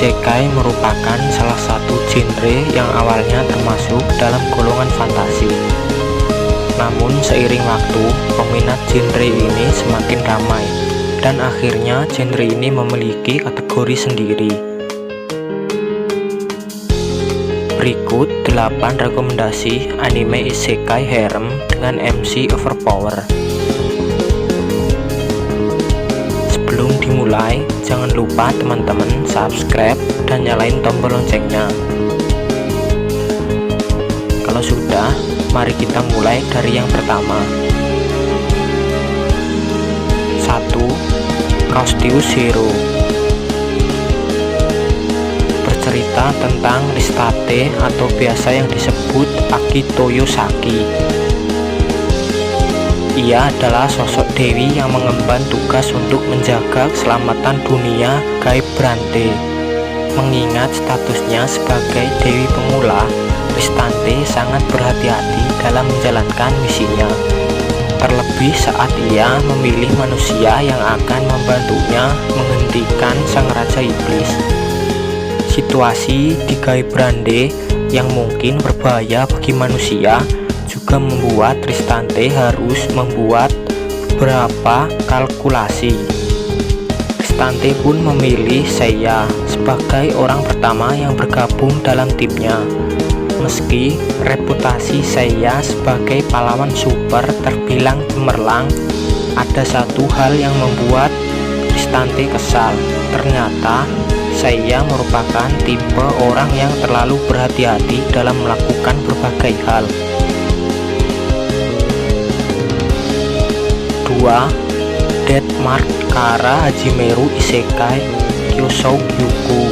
Isekai merupakan salah satu genre yang awalnya termasuk dalam golongan fantasi. Namun seiring waktu, peminat genre ini semakin ramai, dan akhirnya genre ini memiliki kategori sendiri. Berikut 8 rekomendasi anime Isekai harem dengan MC overpower. Sebelum dimulai, jangan lupa teman-teman subscribe dan nyalain tombol loncengnya. Kalau sudah, mari kita mulai dari yang pertama. 1. Caustic Hero. Bercerita tentang Ristate atau biasa yang disebut Akitoyo Saki. Ia adalah sosok dewi yang mengemban tugas untuk menjaga keselamatan dunia gaib Brande. Mengingat statusnya sebagai dewi pemula, Ristate sangat berhati-hati dalam menjalankan misinya. Terlebih saat ia memilih manusia yang akan membantunya menghentikan sang raja iblis. Situasi di gaib Brande yang mungkin berbahaya bagi manusia juga membuat Ristate harus membuat beberapa kalkulasi. Ristate pun memilih Seiya sebagai orang pertama yang bergabung dalam timnya. Meski reputasi Seiya sebagai pahlawan super terbilang cemerlang, ada satu hal yang membuat Ristate kesal. Ternyata Seiya merupakan tipe orang yang terlalu berhati-hati dalam melakukan berbagai hal. 2. Death Mark Kara Hajimeru Isekai Kyousougyu.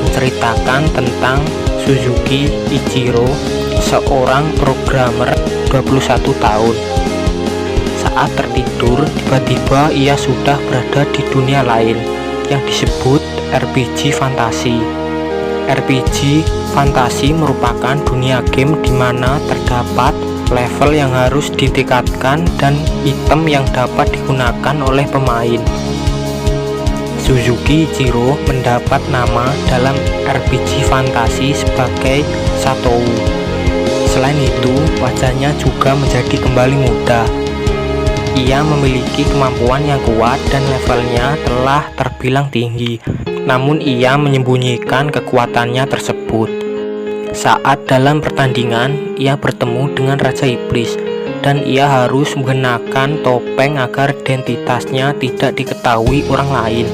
Menceritakan tentang Suzuki Ichiro, seorang programmer 21 tahun. Saat tertidur, tiba-tiba ia sudah berada di dunia lain yang disebut RPG fantasi. RPG fantasi merupakan dunia game di mana terdapat level yang harus ditingkatkan dan item yang dapat digunakan oleh pemain. Suzuki Ichiro mendapat nama dalam RPG fantasi sebagai Satou. Selain itu, wajahnya juga menjadi kembali muda. Ia memiliki kemampuan yang kuat dan levelnya telah terbilang tinggi, namun ia menyembunyikan kekuatannya tersebut. Saat dalam pertandingan, ia bertemu dengan Raja Iblis, dan ia harus mengenakan topeng agar identitasnya tidak diketahui orang lain.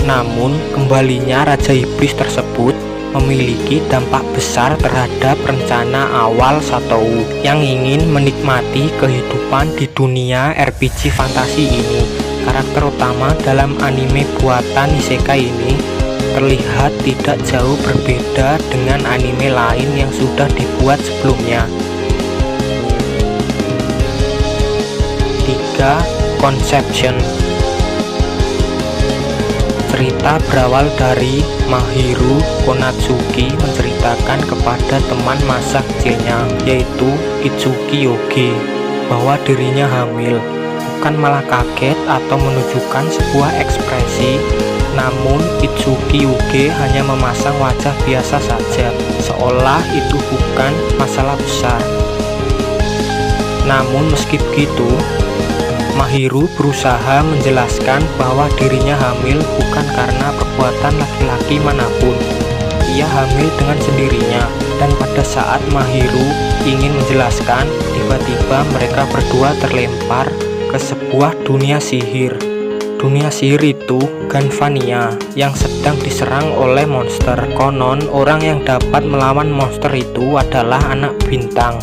Namun, kembalinya Raja Iblis tersebut memiliki dampak besar terhadap rencana awal Satou yang ingin menikmati kehidupan di dunia RPG fantasi ini. Karakter utama dalam anime buatan Isekai ini terlihat tidak jauh berbeda dengan anime lain yang sudah dibuat sebelumnya. 3. Conception. Cerita berawal dari Mahiru Konatsuki menceritakan kepada teman masa kecilnya, yaitu Itsuki Yoge, bahwa dirinya hamil. Bukan malah kaget atau menunjukkan sebuah ekspresi, namun Itsuki Yoge hanya memasang wajah biasa saja, seolah itu bukan masalah besar. Namun meski begitu, Mahiru berusaha menjelaskan bahwa dirinya hamil bukan karena perbuatan laki-laki manapun. Ia hamil dengan sendirinya, dan pada saat Mahiru ingin menjelaskan, tiba-tiba mereka berdua terlempar ke sebuah dunia sihir. Dunia sihir itu Ganvania yang sedang diserang oleh monster. Konon orang yang dapat melawan monster itu adalah anak bintang.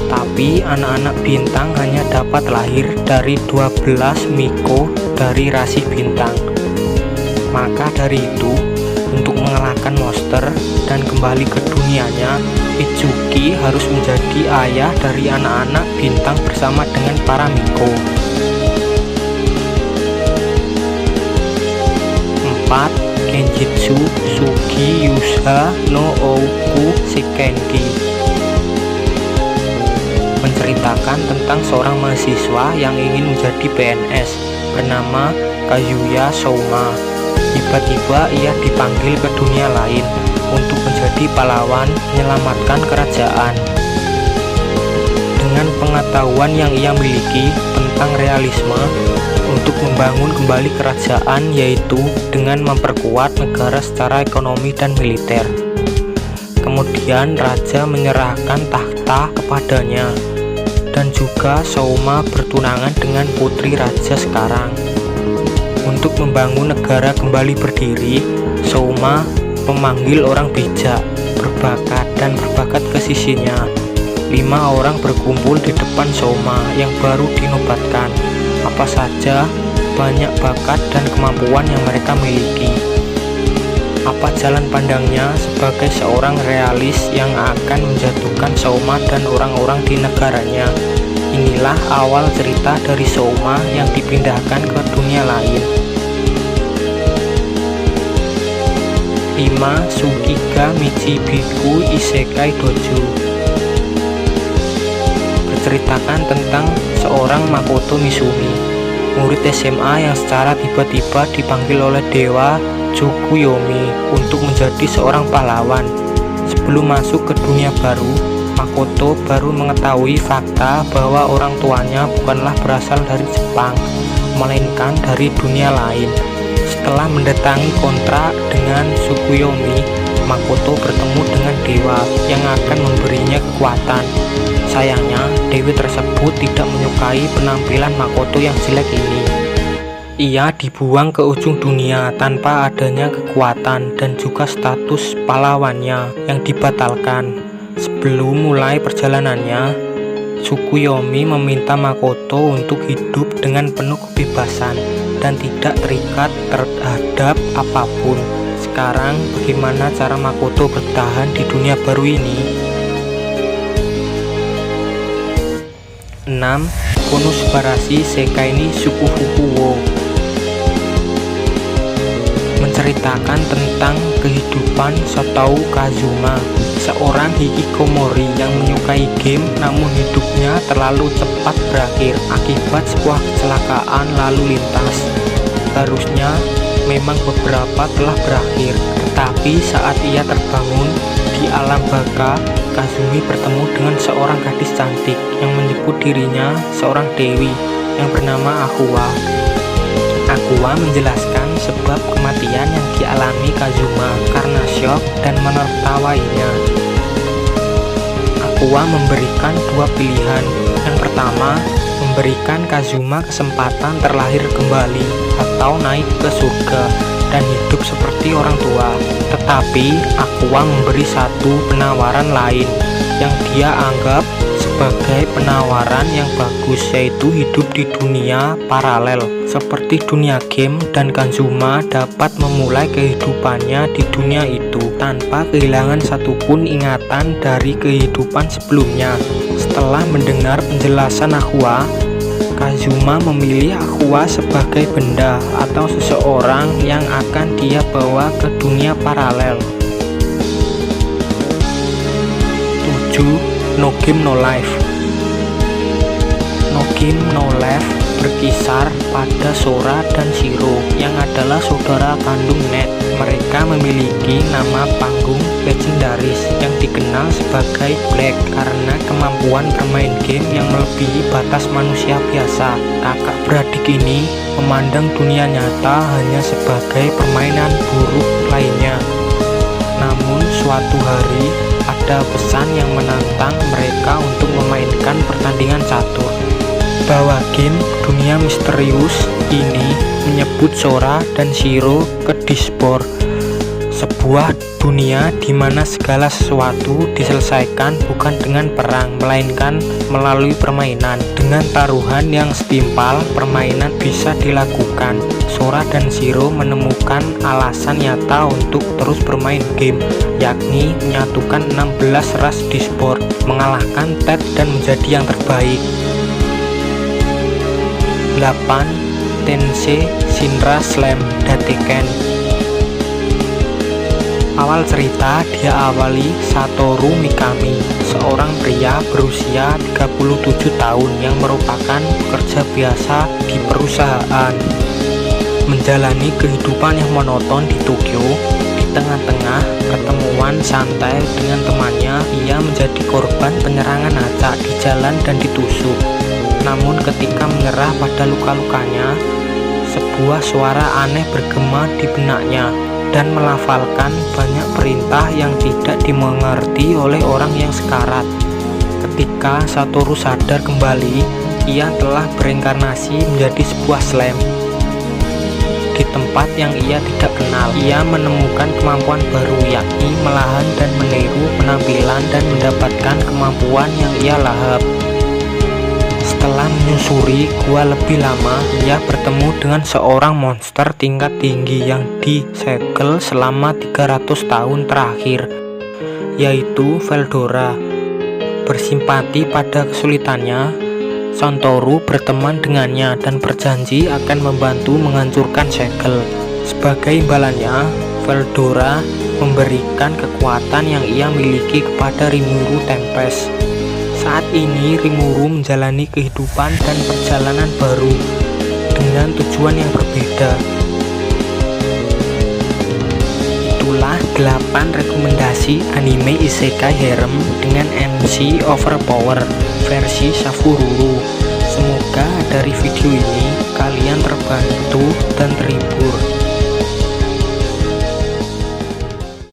Tapi anak-anak bintang hanya dapat lahir dari 12 miko dari rasi bintang. Maka dari itu, untuk mengalahkan monster dan kembali ke dunianya, Itsuki harus menjadi ayah dari anak-anak bintang bersama dengan para miko. 4. Genjitsu Sugi Yusa no Ouku Shikenki. Menceritakan tentang seorang mahasiswa yang ingin menjadi PNS bernama Kazuya Souma. Tiba-tiba ia dipanggil ke dunia lain untuk menjadi pahlawan menyelamatkan kerajaan. Dengan pengetahuan yang ia miliki tentang realisme untuk membangun kembali kerajaan, yaitu dengan memperkuat negara secara ekonomi dan militer. Kemudian raja menyerahkan takhta kepadanya, dan juga Souma bertunangan dengan putri raja sekarang. Untuk membangun negara kembali berdiri, Souma memanggil orang bijak, berbakat, dan berbakat ke sisinya. 5 orang berkumpul di depan Souma yang baru dinobatkan. Apa saja banyak bakat dan kemampuan yang mereka miliki. Apa jalan pandangnya sebagai seorang realis yang akan menjatuhkan Souma dan orang-orang di negaranya. Inilah awal cerita dari Souma yang dipindahkan ke dunia lain. 5. Tsukiga Michibiku Isekai Dojo. Berceritakan tentang seorang Makoto Mizumi, murid SMA yang secara tiba-tiba dipanggil oleh dewa Tsukuyomi untuk menjadi seorang pahlawan. Sebelum masuk ke dunia baru, Makoto baru mengetahui fakta bahwa orang tuanya bukanlah berasal dari Jepang, melainkan dari dunia lain. Setelah mendatangi kontrak dengan Tsukuyomi, Makoto bertemu dengan dewa yang akan memberinya kekuatan. Sayangnya, dewi tersebut tidak menyukai penampilan Makoto yang jelek ini. Ia dibuang ke ujung dunia tanpa adanya kekuatan dan juga status pahlawannya yang dibatalkan. Sebelum mulai perjalanannya, Tsukuyomi meminta Makoto untuk hidup dengan penuh kebebasan dan tidak terikat terhadap apapun. Sekarang, bagaimana cara Makoto bertahan di dunia baru ini? 6. Konosubarashi Sekai ni Shukufuku wo. Menceritakan tentang kehidupan Shotao Kazuma, seorang hikikomori yang menyukai game namun hidupnya terlalu cepat berakhir akibat sebuah kecelakaan lalu lintas. Harusnya memang beberapa telah berakhir, tetapi saat ia terbangun di alam baka, Kazumi bertemu dengan seorang gadis cantik yang menyebut dirinya seorang dewi yang bernama Aqua. Aqua menjelaskan sebab kematian yang dialami Kazuma karena syok dan menertawainya. Aqua memberikan 2 pilihan. Yang pertama, memberikan Kazuma kesempatan terlahir kembali atau naik ke surga dan hidup seperti orang tua. Tetapi Aqua memberi satu penawaran lain yang dia anggap sebagai penawaran yang bagus, yaitu hidup di dunia paralel seperti dunia game, dan Kazuma dapat memulai kehidupannya di dunia itu tanpa kehilangan satupun ingatan dari kehidupan sebelumnya. Setelah mendengar penjelasan Aqua, Kazuma memilih Aqua sebagai benda atau seseorang yang akan dia bawa ke dunia paralel. 7. No Game No Life. No Game No Life berkisar pada Sora dan Shiro yang adalah saudara kandung Net. Mereka memiliki nama panggung legendaris yang dikenal sebagai Black karena kemampuan bermain game yang melebihi batas manusia biasa. Kakak beradik ini memandang dunia nyata hanya sebagai permainan buruk lainnya. Namun suatu hari ada pesan yang menantang mereka untuk memainkan pertandingan catur. Bahwa game dunia misterius ini menyebut Sora dan Shiro ke Dispor, sebuah dunia di mana segala sesuatu diselesaikan bukan dengan perang, melainkan melalui permainan. Dengan taruhan yang setimpal, permainan bisa dilakukan. Sora dan Shiro menemukan alasan nyata untuk terus bermain game, yakni menyatukan 16 ras Dispor, mengalahkan Ted dan menjadi yang terbaik. 8. Tensei Shinra Slam Dateken. Awal cerita diawali Satoru Mikami, seorang pria berusia 37 tahun yang merupakan pekerja biasa di perusahaan. menjalani kehidupan yang monoton di Tokyo. Di tengah-tengah pertemuan santai dengan temannya, ia menjadi korban penyerangan acak di jalan dan ditusuk. Namun ketika menyerah pada luka-lukanya, sebuah suara aneh bergema di benaknya dan melafalkan banyak perintah yang tidak dimengerti oleh orang yang sekarat. Ketika Satoru sadar kembali, ia telah bereinkarnasi menjadi sebuah slime. Di tempat yang ia tidak kenal, ia menemukan kemampuan baru, yakni melahan dan meniru penampilan dan mendapatkan kemampuan yang ia lahap. Setelah menyusuri gua lebih lama, ia bertemu dengan seorang monster tingkat tinggi yang disegel selama 300 tahun terakhir, yaitu Veldora. Bersimpati pada kesulitannya, Santoro berteman dengannya dan berjanji akan membantu menghancurkan segel. Sebagai imbalannya, Veldora memberikan kekuatan yang ia miliki kepada Rimuru Tempest. Saat ini Rimuru menjalani kehidupan dan perjalanan baru dengan tujuan yang berbeda. Itulah 8 rekomendasi anime isekai harem dengan MC overpower versi Safururu. Semoga dari video ini kalian terbantu dan terhibur.